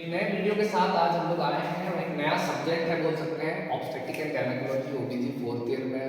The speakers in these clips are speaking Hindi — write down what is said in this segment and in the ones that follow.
एक नए वीडियो के साथ आज हम लोग आए हैं और एक नया सब्जेक्ट है बोल सकते हैं obstetric and gynaecology ओबीजी fourth year में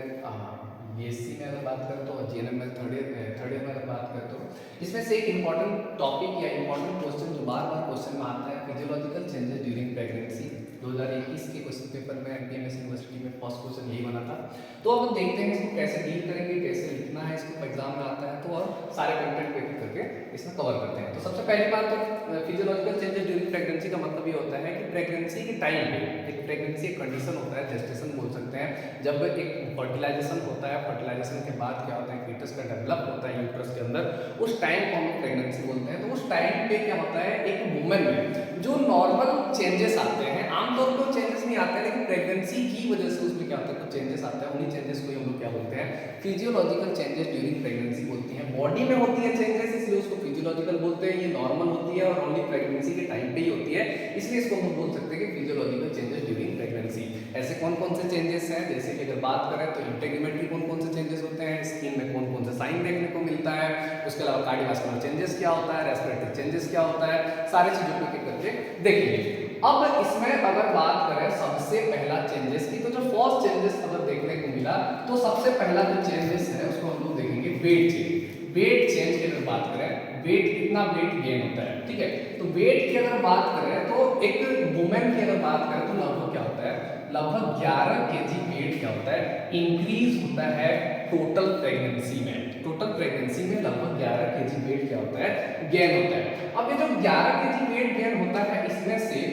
बीएससी में अगर बात करें तो जीएनएम में थर्ड ईयर में अगर बात करें तो इसमें से एक इंपॉर्टेंट टॉपिक या इंपॉर्टेंट क्वेश्चन जो बार बार क्वेश्चन में आता है फिजियोलॉजिकल चेंजेस ड्यूरिंग प्रेगनेंसी 2021 के क्वेश्चन पेपर में एमपीएमएस यूनिवर्सिटी में फर्स्ट क्वेश्चन यही बना था। तो अब हम देखते हैं इसको कैसे डील करेंगे, कैसे लिखना है इसको एग्जाम में आता है तो और सारे कंटेंट को एक करके इसमें कवर करते हैं। तो सबसे पहली बात तो फिजियोलॉजिकल चेंजेस ड्यूरिंग प्रेगनेंसी का मतलब ये होता है कि प्रेगनेंसी के टाइम पे एक प्रेगनेंसी एक कंडीशन होता है, जेस्टेशन बोल सकते हैं, जब एक फर्टिलाइजेशन होता है, फर्टिलाइजेशन के बाद क्या होता है फीटस का डेवलप होता है यूट्रस के अंदर, उस टाइम को हम प्रेगनेंसी बोलते हैं। तो उस टाइम पे क्या होता है एक वुमन में जो नॉर्मल चेंजेस आते हैं, आमतौर पर चेंजेस नहीं आते हैं लेकिन प्रेगनेंसी की वजह से उसमें क्या होता है कुछ चेंजेस आते हैं, उन्हीं चेंजेस को हम लोग क्या बोलते हैं फिजियोलॉजिकल चेंजेस ड्यूरिंग प्रेगनेंसी बोलते हैं। बॉडी में होती है चेंजेस इसलिए उसको फिजियोलॉजिकल बोलते हैं, ये नॉर्मल होती है और ओनली प्रेगनेंसी के टाइम पे ही होती है, इसलिए इसको हम बोल सकते हैं कि फिजियोलॉजिकल चेंजेस ड्यूरिंग प्रेगनेंसी। ऐसे कौन कौन से चेंजेस हैं, जैसे कि अगर बात करें तो इंटेग्यूमेंट की कौन कौन से चेंजेस होते हैं, स्किन में कौन कौन से साइन देखने को मिलता है, उसके अलावा कार्डियोवास्कुलर चेंजेस क्या होता है, रेस्पिरेटरी चेंजेस क्या होता है, सारी चीजों को एक करके देखेंगे। अब इसमें अगर बात करें सबसे पहला चेंजेस की, तो जो फर्स्ट चेंजेस अगर देखने को मिला तो सबसे पहला जो चेंजेस है उसको हम लोग देखेंगे वेट चेंज। वेट चेंज की अगर बात करें, वेट कितना वेट गेन होता है, ठीक है। तो वेट की अगर बात करें तो एक वुमेन की अगर बात करें तो लगभग क्या होता है, लगभग 11 केजी वेट क्या होता है इंक्रीज होता है टोटल प्रेगनेंसी में। टोटल प्रेगनेंसी में लगभग 11 केजी वेट क्या होता है गेन होता है। अब ये जो 11 केजी वेट गेन होता है इसमें से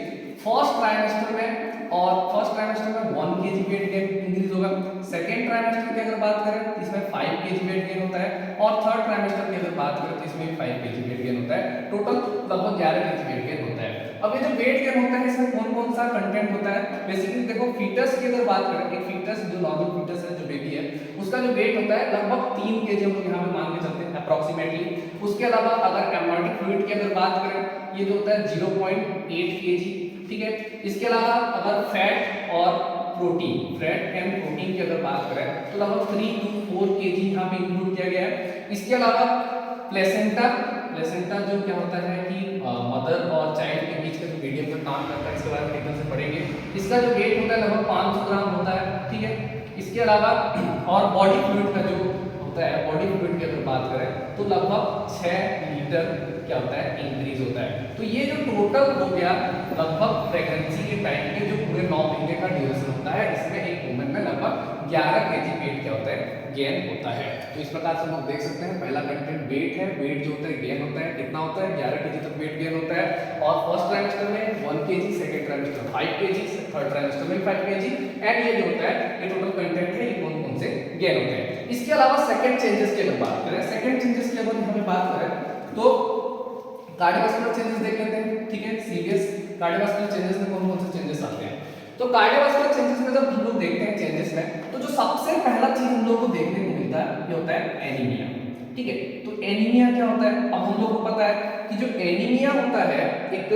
फर्स्ट ट्राइमेस्टर में और फर्स्ट ट्राइमेस्टर में 1 केजी वेट गेन इंक्रीज होगा, सेकंड ट्राइमेस्टर की अगर बात करें तो इसमें 5 केजी वेट गेन होता है और थर्ड ट्राइमेस्टर की अगर बात करें तो इसमें 5 केजी वेट गेन होता है, टोटल लगभग 11 केजी वेट गेन होता है। अब ये जो वेट गेन होता है इसमें कौन कौन सा कंटेंट होता है, बेसिकली देखो फीटस की अगर बात करें, एक फीटस जो नॉर्मल फीटस है जो बेबी है उसका जो वेट होता है लगभग 3 केजी हम लोग यहाँ पे मान के चलते हैं अप्रोक्सीमेटली। उसके अलावा अगर एम्नियोटिक फ्लूइड की अगर बात करें ये जो होता है 0.8 केजी, ठीक है। इसके अलावा अगर फैट और प्रोटीन, फैट एंड प्रोटीन की अगर बात करें तो लगभग 3 to 4 केजी यहाँ पे इंक्लूड किया गया है। इसके अलावा प्लेसेंटा, प्लेसेंटा जो क्या होता है कि मदर और चाइल्ड के बीच का जो मीडियम का काम करता है, इसके बारे में डिटेल से पढ़ेंगे। इसका जो वेट होता है लगभग 500 ग्राम होता है, ठीक है। इसके अलावा और बॉडी फ्लूइड का जो होता है, बॉडी फ्लूइड की अगर बात करें तो लगभग 6 लीटर क्या होता है इंक्रीज होता है। तो ये जो टोटल हो गया लगभग प्रेगनेंसी के टाइम के जो पूरे 9 महीने का ड्यूरेशन होता है, इसमें एक वुमन में लगभग 11 केजी वेट क्या होता है गेन होता है। तो इस प्रकार से हम लोग देख सकते हैं पहला कंटेंट वेट है, वेट जो होता है गेन होता है, कितना होता है 11 केजी तक वेट गेन होता है और फर्स्ट ट्राइमेस्टर में 1 KG, second trimester 5 KG, third trimester में 5 केजी एंड ये जो होता है ये टोटल कंटेंट है, ये कौन कौन से गेन होते हैं। इसके अलावा सेकंड चेंजेस की अगर बात करें, सेकंड चेंजेस की अगर हम बात करें तो कार्डियोवास्कुलर चेंजेस देख लेते हैं, ठीक है। सीरियस कार्डियोवास्कुलर चेंजेस में कौन कौन से चेंजेस आते हैं, तो कार्डियोवास्कुलर चेंजेस में जब हम लोग देखते हैं चेंजेस में तो जो सबसे पहला चीज हम लोग को देखने को मिलता है ये होता है एनीमिया, ठीक है। तो एनीमिया क्या होता है, अब हम लोग को पता है कि जो एनीमिया होता है एक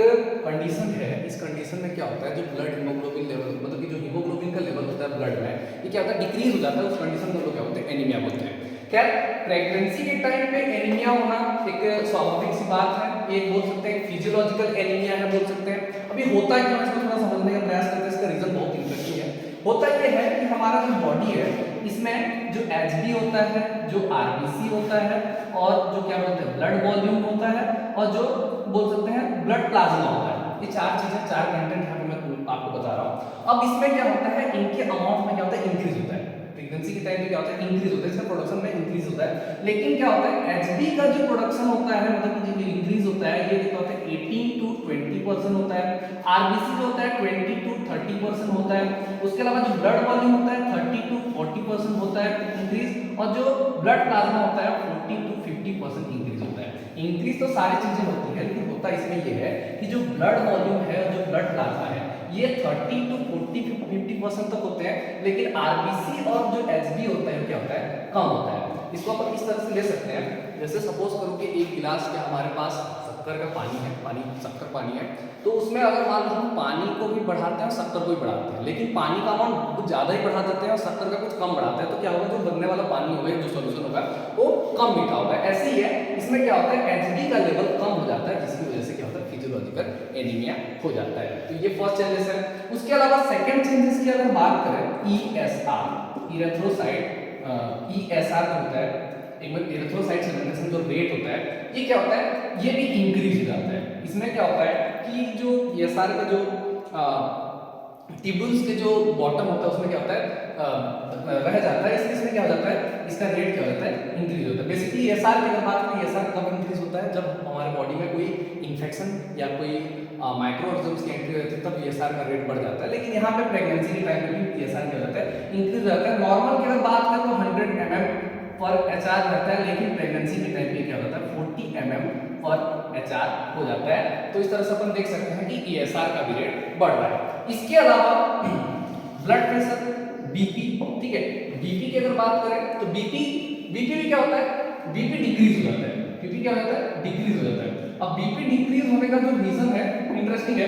कंडीशन है, इस कंडीशन में क्या होता है जो ब्लड हीमोग्लोबिन लेवल मतलब कि जो हीमोग्लोबिन का लेवल होता है ब्लड में ये क्या होता है डिक्रीज हो जाता है, उस कंडीशन को लोग क्या बोलते हैं एनीमिया बोलते हैं। खैर प्रेगनेंसी के टाइम पे एनीमिया होना एक स्वाभाविक सी बात है, ये बोल सकते हैं फिजियोलॉजिकल एनीमिया है बोल सकते हैं। अभी होता क्यों है इसको थोड़ा समझने का प्रयास करते हैं, इसका रीजन बहुत इंटरेस्टिंग है। होता ये है कि हमारा जो बॉडी है इसमें जो एचबी होता है, जो आरबीसी होता है और जो क्या बोलते हैं ब्लड वॉल्यूम होता है और जो बोल सकते हैं ब्लड प्लाज्मा होता है, ये चार चीजें, चार कंटेंट यहाँ पे मैं आपको बता रहा हूँ। अब इसमें क्या होता है इनके अमाउंट में क्या होता है इंक्रीज होता है, प्रेगनेंसी के टाइम पे क्या होता है इंक्रीज होता है, इसका प्रोडक्शन में इंक्रीज होता है। लेकिन क्या होता है एचबी का जो प्रोडक्शन होता है मतलब कि जो इंक्रीज होता है ये क्या होता है 18 to 20% होता है, आरबीसी जो होता है 20 to 30% होता है, उसके अलावा जो ब्लड वॉल्यूम होता है 30 to 40% होता है इंक्रीज और जो ब्लड प्लाज्मा होता है 40 to 50% इंक्रीज होता है। इंक्रीज तो सारी चीजें होती है लेकिन होता इसमें ये है कि जो ब्लड वॉल्यूम है और जो ब्लड प्लाज्मा है ये 30 to 40-50% तक होते हैं, लेकिन आरबीसी और जो एचबी होता है क्या होता है कम होता है। इसको अपन इस तरह से ले सकते हैं, जैसे सपोज करो कि एक गिलास के हमारे पास शक्कर का पानी है, पानी शक्कर पानी है, तो उसमें अगर मान लो हम पानी को भी बढ़ाते हैं और शक्कर को भी बढ़ाते हैं, लेकिन पानी का अमाउंट कुछ ज़्यादा ही बढ़ा देते हैं और शक्कर का कुछ कम बढ़ाते हैं, तो क्या होगा जो बनने वाला पानी होगा जो सोल्यूशन होगा वो कम मीठा होगा। ऐसे ही है इसमें क्या होता है एचबी का लेवल कम हो जाता है जिसकी वजह से क्या होता है फिजियोलॉजिकल फिजियोलॉजिकल एनीमिया हो जाता है। तो ये फर्स्ट चेंजेस है। उसके अलावा सेकंड चेंजेस की अगर बात करें, ईएसआर, इरेथ्रोसाइट ईएसआर होता है, एक बार इरेथ्रोसाइट जनरेशन जो रेट होता है, ये क्या होता है, ये भी इंक्रीज हो जाता है। इसमें क्या होता है कि जो ईएसआर का जो ट्यूब्यूल्स के जो बॉटम होता है उसमें क्या होता है रह जाता है, इसमें क्या हो जाता है, इसका रेट क्या हो जाता है, इंक्रीज होता है। बेसिकली ईएसआर की अगर बात करें, ईएसआर कब इंक्रीज होता है, जब हमारे बॉडी में कोई इन्फेक्शन या कोई माइक्रो ऑर्गेनिज्म की एंट्री होती है, तब ईएसआर का रेट बढ़ जाता है। लेकिन यहाँ पे प्रेगनेंसी के टाइम में भी ईएसआर क्या हो जाता है, इंक्रीज हो जाता है। नॉर्मल की अगर बात करें तो 100 mm पर एचआर रहता है, लेकिन प्रेगनेंसी के टाइम पे क्या होता है, 40 mm पर एचआर हो जाता है। तो इस तरह से अपन देख सकते हैं कि ईएसआर का भी रेट बढ़ रहा है। इसके अलावा ब्लड प्रेशर, बीपी, ठीक है, बीपी की अगर बात करें तो बीपी भी क्या होता है, बीपी डिक्रीज हो जाता है। बीपी क्या हो जाता है, डिक्रीज हो जाता है। अब बीपी डिक्रीज होने का जो रीजन है, इंटरेस्टिंग है,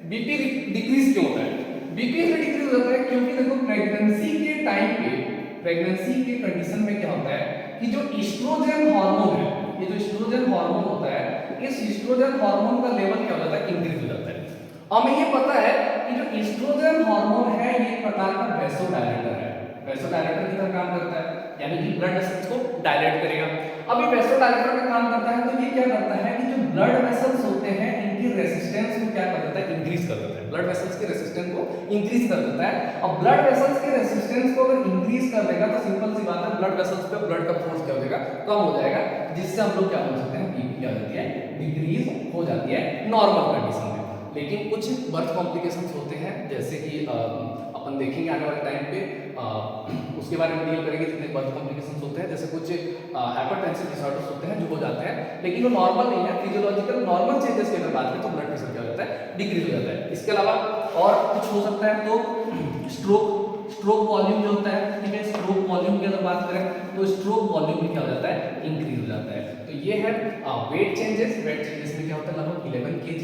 बीपी डिक्रीज क्यों होता है, बीपी इसलिए डिक्रीज हो जाता है क्योंकि देखो प्रेगनेंसी के टाइम पे, प्रेगनेंसी के कंडीशन में क्या होता है कि जो ईस्ट्रोजन हार्मोन है, ये जो ईस्ट्रोजन हार्मोन होता है, इस ईस्ट्रोजन हार्मोन का लेवल क्या हो जाता है, इंक्रीज हो जाता है। हमें ये पता है कि जो ईस्ट्रोजन हार्मोन है ये एक प्रकार का वैसोडायलेटर है, वैसोडायलेटर की तरह काम करता है, यानी कि ब्लड वेसल्स को डायलेट करेगा। अब ये वैसोडायलेटर का काम करता है, तो ये क्या करता है कि जो ब्लड वेसल्स होते हैं इनकी रेजिस्टेंस को क्या कर देता है, इंक्रीज कर देता है। ब्लड वेसल्स के रेजिस्टेंस को इंक्रीज कर देता है। अब ब्लड वेसल्स के रेजिस्टेंस को अगर इंक्रीज कर देगा तो सिंपल सी बात है, ब्लड वेसल्स पे ब्लड का फोर्स क्या हो जाएगा, कम हो जाएगा, जिससे हम लोग क्या बोल सकते हैं, बीपी क्या हो जाती है, डिक्रीज हो जाती है नॉर्मल कंडीशन में। लेकिन कुछ बर्थ कॉम्प्लिकेशंस होते हैं, जैसे कि अपन देखेंगे आने वाले टाइम पे, उसके बारे में डील करेंगे जितने बर्थ कॉम्प्लिकेशंस होते हैं, जैसे कुछ हाइपरटेंसिव डिसऑर्डर्स होते हैं जो हो जाते हैं, लेकिन वो नॉर्मल नहीं है। फिजियोलॉजिकल नॉर्मल चेंजेस की अगर बात करें तो ब्लड प्रेशर क्या हो जाता है, डिक्रीज हो जाता है। इसके अलावा और कुछ हो सकता है, तो स्ट्रोक वॉल्यूम जो होता है, ठीक है, स्ट्रोक वॉल्यूम की अगर बात करें तो स्ट्रोक वॉल्यूम भी क्या हो जाता है, इंक्रीज हो जाता है। तो ये है वेट चेंजेस। वेट चेंजेस में क्या होता है, लगभग 11 kg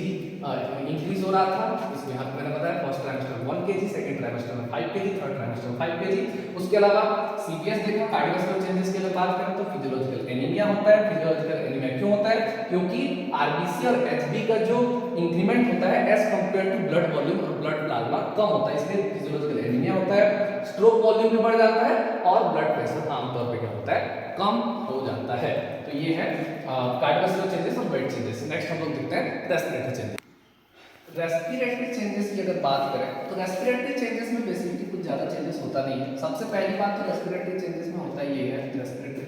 इंक्रीज हो रहा था, इसमें यहाँ मैंने बताया फर्स्ट ट्राइमेस्टर में 1 kg, सेकंड ट्राइमेस्टर में 5 kg, थर्ड ट्राइमेस्टर में 5 kg। उसके अलावा सीपीएस देखा, कार्डियोवास्कुलर चेंजेस की अगर बात करें तो फिजियोलॉजिकल एनीमिया होता है। फिजियोलॉजिकल एनीमिया क्यों होता है, क्योंकि आरबीसी और एचबी का जो इंक्रीमेंट होता है as compared to blood volume और ब्लड प्लाज्मा कम होता है, इसलिए फिजियोलॉजिकल एनीमिया होता है। स्ट्रोक वॉल्यूम भी बढ़ जाता है और ब्लड प्रेशर आमतौर पे क्या होता है, कम हो जाता है। तो ये है कार्डियोवास्कुलर चेंजेस और वेट चेंजेस। नेक्स्ट हम लोग देखते हैं रेस्पिरेटरी चेंजेस। रेस्पिरेटरी चेंजेस की अगर बात करें तो रेस्पिरेटरी चेंजेस में बेसिकली कुछ ज़्यादा चेंजेस होता नहीं है। सबसे पहली बात तो रेस्पिरेटरी चेंजेस में होता ये है, रेस्पिरेटरी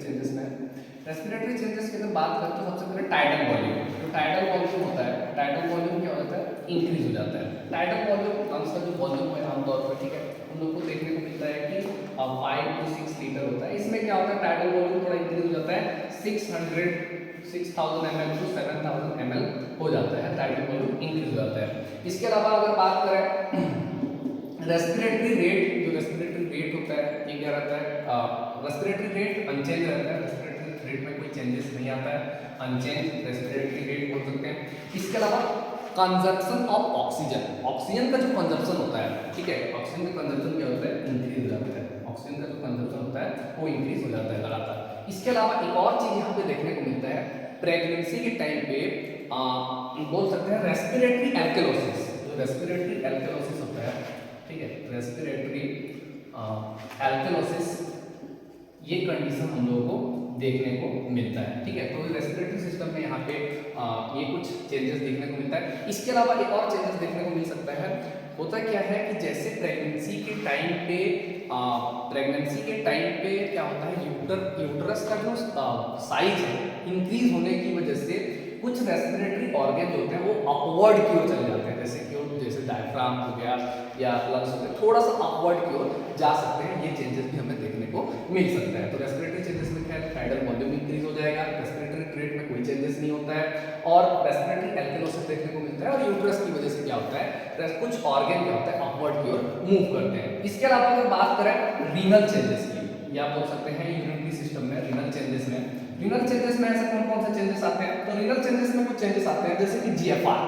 चेंजेस की अगर बात करें तो सबसे पहले टाइडल वॉल्यूम, जो टाइडल वॉल्यूम होता है, टाइडल वॉल्यूम क्या होता है, इंक्रीज हो जाता है। टाइडल वॉल्यूम लंग्स का जो वॉल्यूम है आमतौर पर, ठीक है, हम लोग को देखने को मिलता है कि 5 to 6 लीटर होता है। इसमें क्या होता है, टाइडल वॉल्यूम थोड़ा इंक्रीज हो जाता है, 6000 ml to 7000 ml हो जाता है, टाइडल वॉल्यूम इंक्रीज हो जाता है। इसके अलावा अगर बात करें रेस्पिरेटरी रेट, जो रेस्पिरेटरी रेट होता है ये क्या रहता है, रेस्पिरेटरी रेट अनचेंज रहता है, रेस्पिरेटरी रेट में कोई चेंजेस नहीं आता है, अनचेंज रेस्पिरेटरी रेट बोल सकते हैं। इसके अलावा कंजप्शन ऑफ ऑक्सीजन, ऑक्सीजन का जो कंजप्शन होता है, ठीक है, ऑक्सीजन का कंजप्शन क्या होता है, इंक्रीज हो जाता है। ऑक्सीजन का जो कंजप्शन होता है वो इंक्रीज हो जाता है लगातार। इसके अलावा एक और चीज यहाँ पे देखने को मिलता है, प्रेगनेंसी के टाइम पे बोल सकते हैं रेस्पिरेटरी एल्कलोसिस, जो रेस्पिरेटरी एल्कलोसिस होता है, ठीक है, रेस्पिरेटरी एल्कलोसिस, ये कंडीशन हम लोगों को देखने को मिलता है, ठीक है। तो रेस्पिरेटरी सिस्टम में यहाँ पे ये कुछ चेंजेस देखने को मिलता है। इसके अलावा एक और चेंजेस देखने को मिल सकता है, होता क्या है कि जैसे प्रेगनेंसी के टाइम पे क्या होता है, यूटरस का जो साइज है इंक्रीज होने की वजह से कुछ रेस्पिरेटरी ऑर्गन जो होते हैं वो अपवर्ड की ओर चले जाते हैं, जैसे डायफ्राम हो गया या लंग्स हो गया, थोड़ा सा अपवर्ड की ओर जा सकते हैं। ये चेंजेस भी हमें देखने को मिल सकता है। तो रेस्पिरेटरी चेंजेस में खैर टाइडल वॉल्यूम इंक्रीज हो जाएगा, रेस्पिरेटरी रेट में कोई चेंजेस नहीं होता है और रेस्पिरेटरी एल्कलोसिस देखने को मिलता है। और यूट्रस की वजह से क्या होता है, कुछ ऑर्गन क्या होता है अपवर्ड की ओर मूव करते हैं। इसके अलावा अगर बात करें रीनल चेंजेस की, या बोल सकते हैं यूरिनरी सिस्टम में रीनल चेंजेस में ऐसे कौन कौन से चेंजेस आते हैं, तो रीनल चेंजेस में कुछ चेंजेस आते हैं जैसे कि जीएफआर,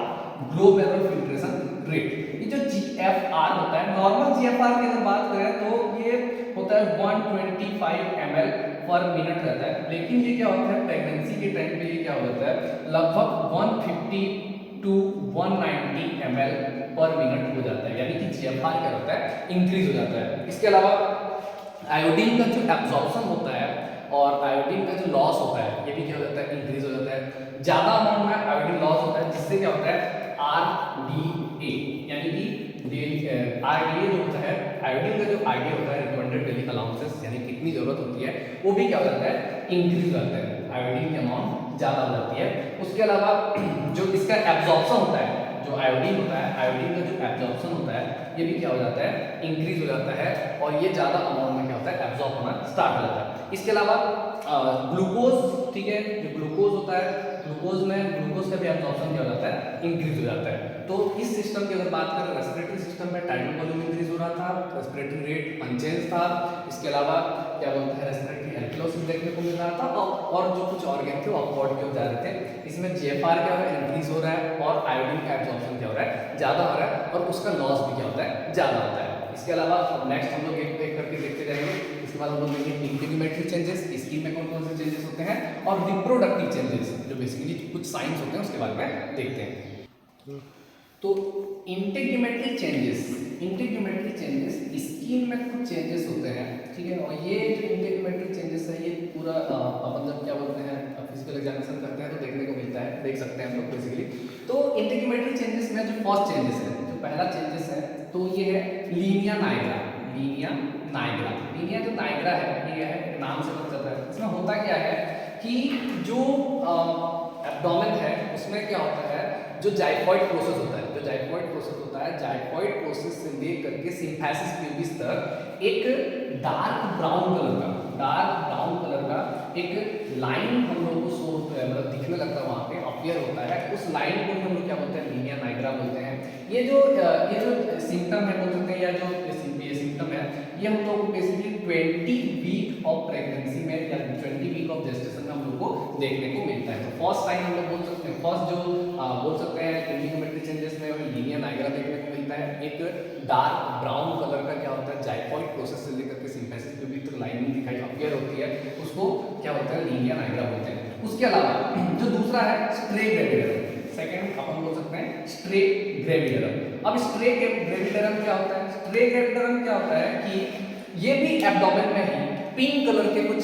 ग्लोमेरुलर फिल्ट्रेशन रेट। ये जो जीएफआर होता है, नॉर्मल जीएफआर की अगर बात करें तो ये होता है 125 ml पर मिनट रहता है, लेकिन ये क्या होता है प्रेगनेंसी के टाइम पे ये क्या हो जाता है लगभग 150 टू 190 ml पर मिनट हो जाता है, यानी कि GFR क्या होता है, इंक्रीज हो जाता है। इसके अलावा आयोडीन का जो एब्जॉर्प्शन होता है और आयोडीन का जो लॉस होता है, ये भी क्या हो जाता है, इंक्रीज हो जाता है। ज्यादा अमाउंट में आयोडीन लॉस होता है, जिससे क्या होता है, RDA, यानी कि RDA जो होता है, आयोडीन का जो RDA होता है, रिकमेंडेड डेली अलाउंसेस, यानी कितनी जरूरत होती है, वो भी क्या हो जाता है, इंक्रीज हो जाता है, आयोडीन की अमाउंट ज्यादा हो जाती है। उसके अलावा जो इसका एब्जॉर्प्शन होता है, जो आयोडीन होता है, आयोडीन का जो एब्जॉर्प्शन होता है, ये भी क्या हो जाता है, इंक्रीज हो जाता है, और ये ज्यादा अमाउंट में क्या होता है, एब्जॉर्ब होना स्टार्ट हो जाता है। इसके अलावा ग्लूकोज, ठीक है, जो ग्लूकोज होता है, ग्लूकोज में ग्लूकोज का भी एब्जॉर्प्शन क्या हो जाता है, इंक्रीज हो जाता है। तो इस सिस्टम की अगर बात करें, रेस्पिरेटरी सिस्टम में टाइडल वॉल्यूम इंक्रीज हो रहा था, रेस्पिरेटरी रेट अनचेंज था। इसके अलावा क्या बोलते हैं, रेस्पिरेटरी एल्कोसिस देखने को मिल रहा था, और जो कुछ ऑर्गन थे वो अपवर्ड की ओर जा रहे थे। इसमें GFR क्या हो रहा है, इंक्रीज हो रहा है, और आयोडीन का एब्जॉर्प्शन क्या हो रहा है, ज्यादा हो रहा है, और उसका लॉस भी क्या होता है, ज्यादा होता है। इसके अलावा नेक्स्ट हम लोग एक एक करके देखते जाएंगे। इसके बाद हम लोग देखेंगे इंटीग्यूमेटरी चेंजेस, स्किन में कौन कौन से चेंजेस होते हैं, और रिप्रोडक्टिव चेंजेस, जो बेसिकली कुछ साइंस होते हैं, उसके बारे में देखते हैं। तो इंटीग्यूमेटरी चेंजेस, इंटीग्यूमेटरी चेंजेस स्किन में कुछ चेंजेस होते हैं, ठीक है। और ये जो इंटीग्यूमेटरी चेंजेस है, ये पूरा अपन जब क्या बोलते हैं, फिजिकल एग्जामिनेशन करते हैं तो देखने को मिलता है, देख सकते हैं हम लोग बेसिकली। तो इंटीग्यूमेटरी चेंजेस में जो फर्स्ट चेंजेस है, जो पहला चेंजेस है, तो ये है linea nigra. Linea nigra, linea जो नाइग्रा है, ये है, नाम से पता चलता है। इसमें होता क्या है कि जो एब्डोमेन है, उसमें क्या होता है, जो जाइफॉइड प्रोसेस होता है, जो जाइफॉइड प्रोसेस होता है, जाइफॉइड प्रोसेस से लेकर के सिम्फेसिस प्यूबिस तक एक डार्क ब्राउन कलर का एक लाइन हम लोग को शो, मतलब दिखने लगता है, वहाँ पे अपीयर होता है। उस लाइन को हम लोग क्या बोलते हैं, लीनिया नाइग्रा बोलते हैं। ये जो सिम्टम है, बोल सकते हैं, या जो ये सिम्टम है, ये हम लोग को बेसिकली 20 वीक ऑफ प्रेगनेंसी में या 20 वीक ऑफ जेस्टेशन में हम लोग को देखने को मिलता है। तो फर्स्ट साइन हम लोग बोल सकते हैं, फर्स्ट जो बोल सकते हैं इंटीग्यूमेटरी चेंजेस में लीनिया नाइग्रा देखने को मिलता है। एक डार्क ब्राउन कलर का क्या होता है, जाइफॉइड प्रोसेस से लेकर के सिम्फेसिस प्यूबिक तक लाइनिंग दिखाई अपीयर होती है, उसको क्या होता है, लीनिया नाइग्रा बोलते हैं। उसके अलावा जो दूसरा है स्ट्रे ग्रेविडरम, सेकंड अपन बोल सकते हैं स्ट्रे ग्रेविडरम। अब स्ट्रे ग्रेविडरम क्या होता है, स्ट्रे ग्रेविडरम क्या होता है कि ये भी एब्डोमेन में ही पिंक कलर के कुछ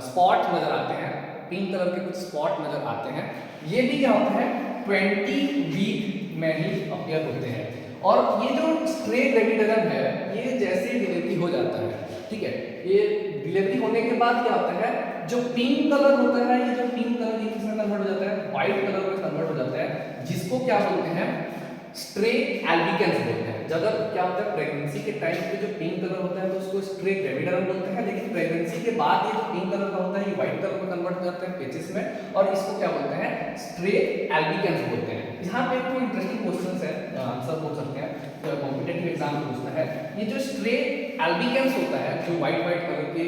स्पॉट नजर आते हैं, पिंक कलर के कुछ स्पॉट नजर आते हैं। ये भी क्या होता है, 20 वीक में ही अपीयर होते हैं। और ये जो स्ट्रे ग्रेविडरम है, ये जैसे ही डिलीवरी हो जाता है, ठीक है, ये डिलीवरी होने के बाद क्या होता है, जो पिंक कलर होता है, ये जो पिंक कलर ये किसमें कन्वर्ट हो जाता है, व्हाइट कलर में कन्वर्ट हो जाता है, जिसको क्या बोलते हैं, स्ट्रे एल्बिकेंस बोलते हैं। जब क्या होता है, प्रेगनेंसी के टाइम पे जो पिंक कलर होता है तो उसको स्ट्रे ग्रेविडरम बोलते हैं, लेकिन प्रेगनेंसी के बाद ये जो पिंक कलर का होता है, ये व्हाइट कलर में कन्वर्ट हो जाता है पेचिस में, और इसको क्या बोलते हैं, स्ट्रे एल्बिकेंस बोलते हैं। यहाँ पे एक इंटरेस्टिंग क्वेश्चन है, आंसर बोल सकते हैं, तो कॉम्पिटिटिव एग्जाम में पूछता है, ये जो स्ट्रे एल्बिकेंस होता है, जो व्हाइट कलर के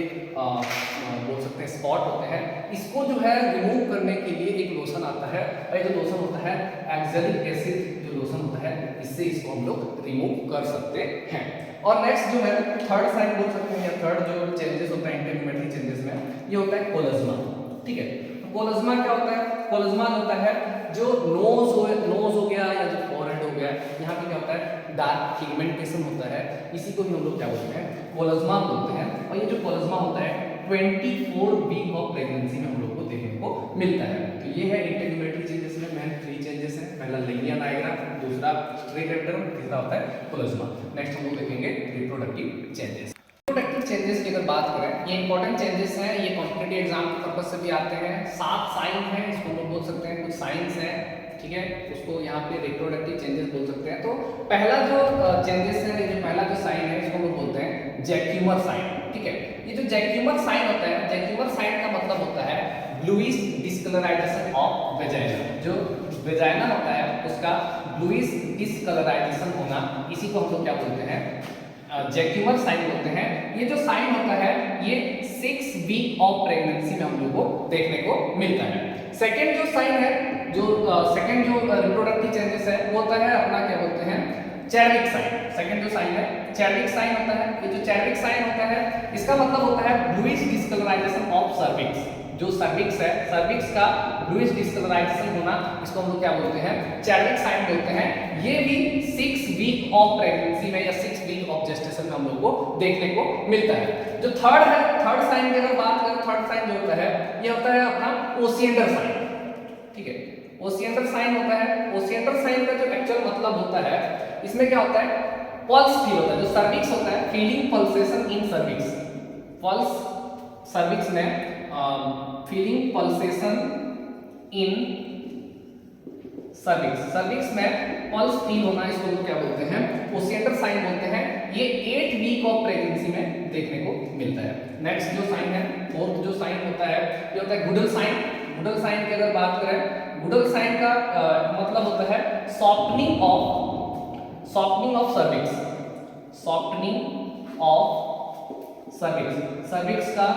बोल सकते हैं स्पॉट होते हैं, इसको जो है रिमूव करने के लिए एक लोशन आता है, और ये जो लोशन होता है एक्जेलिक एसिड जो लोशन होता है, इससे इसको हम लोग रिमूव कर सकते हैं। और नेक्स्ट जो है थर्ड साइन बोल सकते हैं, या थर्ड जो चेंजेस होता है इंटीग्यूमेटरी चेंजेस में, ये होता है कोलेज्मा, ठीक है। तो कोलेज्मा क्या होता है, कोलेज्मा होता है जो नोज हो गया या जो फोरहेड हो गया, यहाँ पे क्या होता है, डार्क पिगमेंटेशन होता है, इसी को हम लोग क्या बोलते हैं, कोलेज्मा बोलते हैं। और ये जो कोलेज्मा होता है 24 वीक ऑफ प्रेगनेंसी में हम लोग को देखने को मिलता है। तो ये है इंटीग्यूमेटरी चेंजेस में मेन 3 चेंजेस हैं, पहला लीनिया नाइग्रा, दूसरा स्ट्रे ग्रेविडरम, तीसरा होता है कोलेज्मा। नेक्स्ट हम लोग देखेंगे रिप्रोडक्टिव चेंजेस। रिप्रोडक्टिव चेंजेस की अगर बात करें, ये इंपॉर्टेंट चेंजेस हैं, ये कॉम्पिटिटिव एग्जाम के पर्पस से भी आते हैं। 7 साइन हैं, इसको हम लोग बोल सकते हैं, कुछ साइंस हैं, ठीक है, उसको यहाँ पे रिप्रोडक्टिव चेंजेस बोल सकते हैं। तो पहला जो चेंजेस है, ये पहला जो साइन है, इसको हम लोग बोलते हैं जैक्यूमर साइन, ठीक है। ये जो जैक्यूमर साइन होता है, जैक्यूमर साइन का मतलब होता है ब्लूइश डिस्कलराइजेशन ऑफ वेजाइना। जो वेजाइना होता है उसका ब्लूइश डिस्कलराइजेशन होना, इसी को हम लोग क्या बोलते हैं, जैक्यूमर साइन बोलते हैं। ये जो साइन होता है, ये 6 वीक ऑफ प्रेगनेंसी में हम लोग को देखने को मिलता है। सेकेंड जो साइन है, जो सेकेंड जो रिप्रोडक्टिव चेंजेस है, वो होता है अपना क्या बोलते हैं, चैडविक साइन। सेकेंड जो साइन है चैडविक साइन होता है। ये जो चैडविक साइन होता है, इसका मतलब होता है ब्लूइश डिस्कलराइजेशन ऑफ सर्विक्स। जो सर्विक्स है, सर्विक्स का ब्लूइश डिस्कलराइजेशन होना, इसको हम लोग क्या बोलते हैं, चैडविक साइन बोलते हैं। ये भी 6 वीक ऑफ प्रेगनेंसी में या 6 वीक ऑफ जेस्टेशन में हम लोग को देखने को मिलता है। जो थर्ड है, थर्ड साइन की अगर बात करें, थर्ड साइन जो होता है ये होता है अपना ओसिएंडर साइन, ठीक है। ओसिएंडर साइन होता है, ओसिएंडर साइन का जो एक्चुअल मतलब होता है, इसमें क्या होता है, पल्स फील होता है। जो सर्विक्स होता है, फीलिंग पल्सेशन इन सर्विक्स, पल्स सर्विक्स में फीलिंग पल्सेशन इन सर्विक्स, सर्विक्स में पल्स फील होना, इसको लोग क्या बोलते हैं, ओसिएंडर साइन बोलते हैं। ये 8 वीक ऑफ प्रेगनेंसी में देखने को मिलता है। नेक्स्ट जो साइन है, फोर्थ जो साइन होता है, ये होता है गुडल साइन। गुडल साइन की अगर बात करें, गुडल साइन का मतलब होता है softening of cervix, softening of cervix, cervix का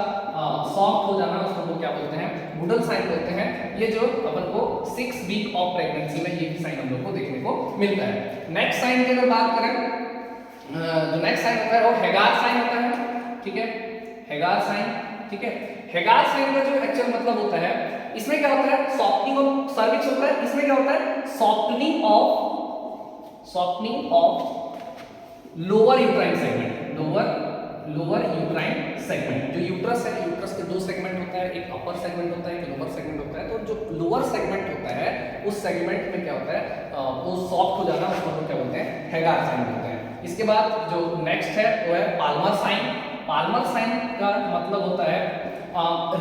सॉफ्ट हो जाना, उसको हम क्या बोलते हैं, गुडल साइन बोलते हैं। ये जो अपन को 6 वीक ऑफ प्रेगनेंसी में ये भी साइन हम लोग को देखने को मिलता है। नेक्स्ट साइन की अगर बात करें, जो नेक्स्ट साइन होता है वो हेगार साइन होता है, ठीक है, हेगार साइन, ठीक है। हेगार साइन का जो एक्चुअल मतलब होता है, इसमें क्या होता है, सॉफ्टनिंग ऑफ सर्विक्स होता है। इसमें क्या होता है, softening of lower uterine segment, lower uterine segment. जो यूट्रस है, यूट्रस के 2 सेगमेंट होता है, एक अपर सेगमेंट होता है, एक लोअर सेगमेंट होता है। तो जो लोअर सेगमेंट होता है, उस सेगमेंट में क्या होता है, वो सॉफ्ट हो जाना, उसको हम क्या बोलते हैं, हेगार साइन बोलते हैं। इसके बाद जो नेक्स्ट है वो है पाल्मर साइन। पाल्मर साइन का मतलब होता है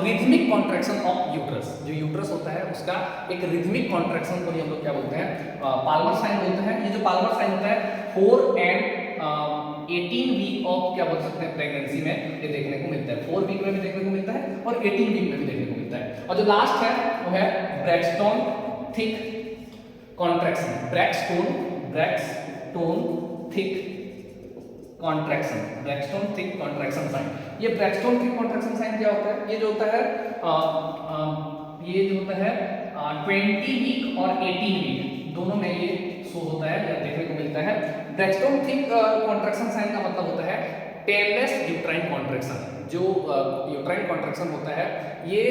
रिथमिक कॉन्ट्रैक्शन ऑफ यूट्रस। जो यूट्रस होता है उसका एक रिथमिक कॉन्ट्रैक्शन को हम लोग क्या बोलते हैं, पाल्मर साइन बोलते हैं। ये जो पाल्मर साइन होता है 4 एंड 18 वीक ऑफ क्या बोल सकते हैं, प्रेगनेंसी में ये देखने को मिलता है। 4 वीक में भी देखने को मिलता है और 18 वीक में भी देखने को मिलता है। और जो लास्ट है वो है ब्रैक्सटन थिक कॉन्ट्रैक्शन, ब्रैक्सटन थिक कॉन्ट्रैक्शन, ब्रैक्सटन थिक कॉन्ट्रैक्शन साइन। ये ब्रैक्सटन थिक कॉन्ट्रैक्शन साइन क्या होता है, ये जो होता है 20 वीक और 18 वीक दोनों में ये शो होता है या देखने को मिलता है। ब्रैक्सटन थिक कॉन्ट्रैक्शन साइन का मतलब होता है पेनलेस यूट्राइन कॉन्ट्रैक्शन। जो यूट्राइन कॉन्ट्रैक्शन होता है ये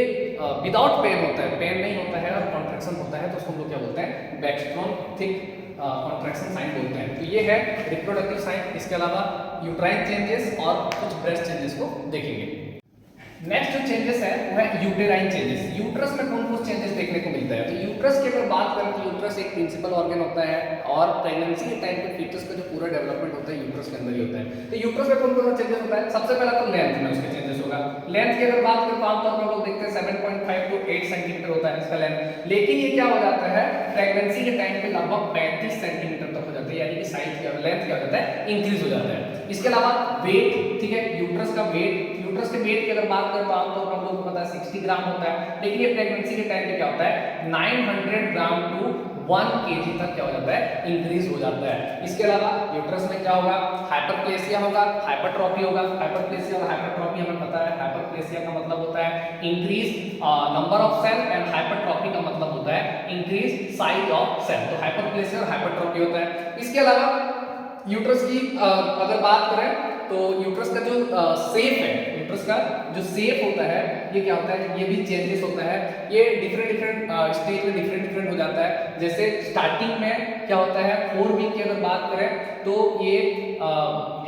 विदाउट पेन होता है, पेन नहीं होता है और कॉन्ट्रैक्शन होता है, तो उसको हम लोग क्या बोलते हैं, ब्रैक्सटन थिक कॉन्ट्रैक्शन साइन बोलते हैं। तो ये है रिप्रोडक्टिव साइन। इसके अलावा यूट्राइन चेंजेस और कुछ ब्रेस्ट चेंजेस को देखेंगे। नेक्स्ट जो चेंजेस है वो है यूटेराइन चेंजेस। यूट्रस में कौन कौन चेंजेस देखने को मिलता है, तो यूट्रस की अगर बात करें तो यूट्रस एक प्रिंसिपल ऑर्गन होता है और प्रेगनेंसी के टाइम पे फीटस का जो पूरा डेवलपमेंट होता है यूट्रस के अंदर ही होता है। तो यूट्रस में कौन कौन सा चेंजेस होता है, सबसे पहला तो लेंथ में उसके चेंजेस होगा। लेंथ की अगर बात करें तो आमतौर पर लोग देखते हैं 7.5 to 8 सेंटीमीटर होता है इसका लेंथ, लेकिन ये क्या हो जाता है प्रेगनेंसी के टाइम पे लगभग 35 सेंटीमीटर तक हो जाता है, यानी कि साइज क्या लेंथ क्या हो जाता है, इंक्रीज हो जाता है। इसके अलावा वेट, ठीक है, यूट्रस का वेट, यूट्रस के वेट की अगर बात करें तो आमतौर पर हम लोग को पता है 60 ग्राम होता है, लेकिन ये प्रेगनेंसी के टाइम पे क्या होता है 900 ग्राम टू 1 kg तक क्या हो जाता है, इंक्रीज हो जाता है। इसके अलावा यूट्रस में क्या होगा, हाइपरप्लेसिया होगा, हाइपरट्रॉफी होगा। हाइपरप्लेसिया और हाइपरट्रॉफी हमें पता है, हाइपरप्लेसिया का मतलब होता है increase number of cell and hypertrophy का मतलब होता है इंक्रीज साइज ऑफ सेल। तो हाइपरप्लेसिया और हाइपरट्रॉफी होता है। इसके अलावा यूट्रस की अगर बात करें तो यूट्रस का जो शेप है, यूट्रस का जो शेप होता है ये क्या होता है, ये भी चेंजेस होता है। ये डिफरेंट स्टेज में डिफरेंट हो जाता है। जैसे स्टार्टिंग में क्या होता है 4 वीक की अगर बात करें तो ये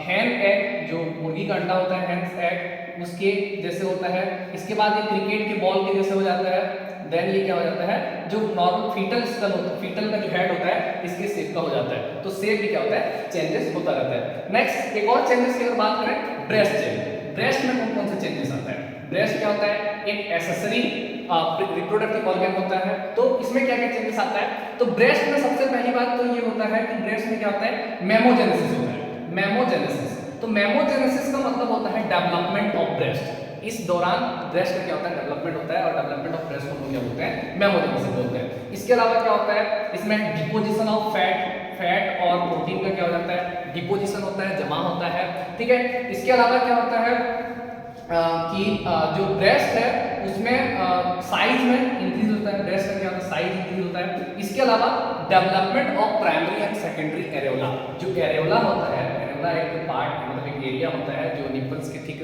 हैन एग, जो मुर्गी का अंडा होता है हैन एग, उसके जैसे होता है। इसके बाद ये क्रिकेट के बॉल के जैसे हो जाता है। देन ये क्या हो जाता है, जो नॉर्मल फीटल स्कल होता है, फीटल का जो हेड होता है इसके शेप का हो जाता है। तो शेप भी क्या होता है, चेंजेस होता रहता है। नेक्स्ट एक और चेंजेस की अगर बात करें, ब्रेस्ट चेंज। ब्रेस्ट में कौन कौन से चेंजेस आता है, ब्रेस्ट क्या होता है, एक एक्सेसरी रिप्रोडक्टिव ऑर्गन होता है। तो इसमें क्या क्या चेंजेस आता है, तो ब्रेस्ट में सबसे पहली बात तो ये होता है कि ब्रेस्ट में क्या होता है, मेमोजेनेसिस होता है। मेमोजेनेसिस, तो मेमोजेनेसिस का मतलब होता है डेवलपमेंट ऑफ ब्रेस्ट। इस दौरान ब्रेस्ट का क्या होता है, डेवलपमेंट होता है और डेवलपमेंट ऑफ ब्रेस्ट को क्या बोलते हैं, मेमोजेनेसिस बोलते हैं। इसके अलावा क्या होता है, इसमें डिपोजिशन ऑफ फैट और प्रोटीन का क्या हो जाता है, डिपोजिशन होता है, जमा होता है, ठीक है। इसके अलावा क्या होता है कि जो ब्रेस्ट है उसमें साइज में इंक्रीज होता है, ब्रेस्ट का क्या होता है, साइज इंक्रीज होता है। इसके अलावा development of primary and secondary areola. जो एरेोला होता है, एरेोला एक पार्ट मतलब एक एरिया होता है जो निपल्स के ठीक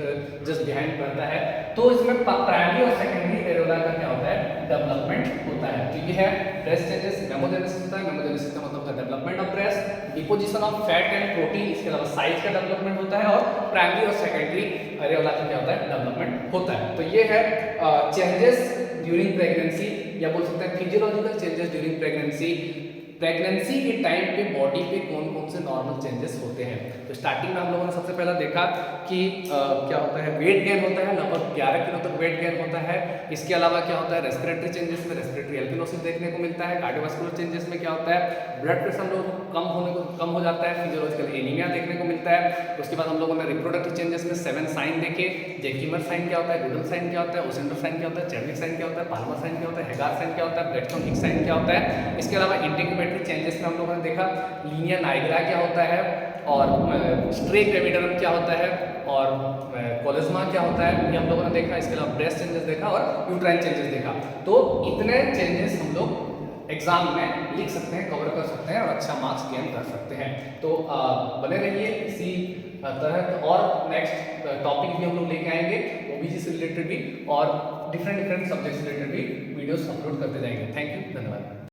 जस्ट बिहाइंड रहता है, तो इसमें प्राइमरी और सेकेंडरी एरोला का क्या होता है, डेवलपमेंट होता है। तो ये है ब्रेस्ट चेंजेस, मेमोजेनेसिस होता है, मेमोजेनेसिस का मतलब होता है development of breast, deposition of fat and protein, इसके अलावा साइज का डेवलपमेंट होता है, और प्राइमरी और सेकेंडरी एरोला का क्या होता है, डेवलपमेंट होता है। तो ये है चेंजेस ड्यूरिंग प्रेगनेंसी, या बोल सकते हैं physiological changes during pregnancy. Pregnancy के टाइम पे बॉडी पे कौन कौन से नॉर्मल चेंजेस होते हैं। तो स्टार्टिंग में हम लोगों ने सबसे पहला देखा कि क्या होता है, वेट गेन होता है, लगभग 11 किलो तक वेट गेन होता है। इसके अलावा क्या होता है, रेस्पिरेटरी चेंजेस में रेस्पिरेटरी एल्बिनोसिस देखने को मिलता है। कार्डियोवास्कुलर चेंजेस में क्या होता है, ब्लड प्रेशर हम लोगों को कम हो जाता है, फिजियोलॉजिकल एनीमिया देखने को मिलता है। उसके बाद हम लोगों ने रिप्रोडक्टिव चेंजेस में 7 साइन देखे। जेकिमर साइन क्या होता है, गुडल साइन क्या होता है, ओसेंडर साइन क्या होता है, चेडविक साइन क्या होता है, पाल्मर साइन क्या होता है, हेगार साइन क्या होता है, ब्रेक्टन हिक्स साइन क्या होता है। इसके अलावा इंटीग्रेटरी चेंजेस में हम लोगों ने देखा लीनियर नाइग्रा क्या होता है, और स्ट्रे ग्रेविडरम क्या होता है, और कोलेस्मा क्या होता है, ये हम लोगों ने देखा। इसके अलावा ब्रेस्ट चेंजेस देखा और यूट्राइन चेंजेस देखा। तो इतने चेंजेस हम लोग एग्जाम में लिख सकते हैं, कवर कर सकते हैं और अच्छा मार्क्स गेन कर सकते हैं। तो बने रहिए इसी तरह, और नेक्स्ट टॉपिक भी हम लोग लेके आएंगे ओबीजी से रिलेटेड भी, और डिफरेंट सब्जेक्ट से रिलेटेड भी वीडियोस अपलोड करते जाएंगे। थैंक यू, धन्यवाद।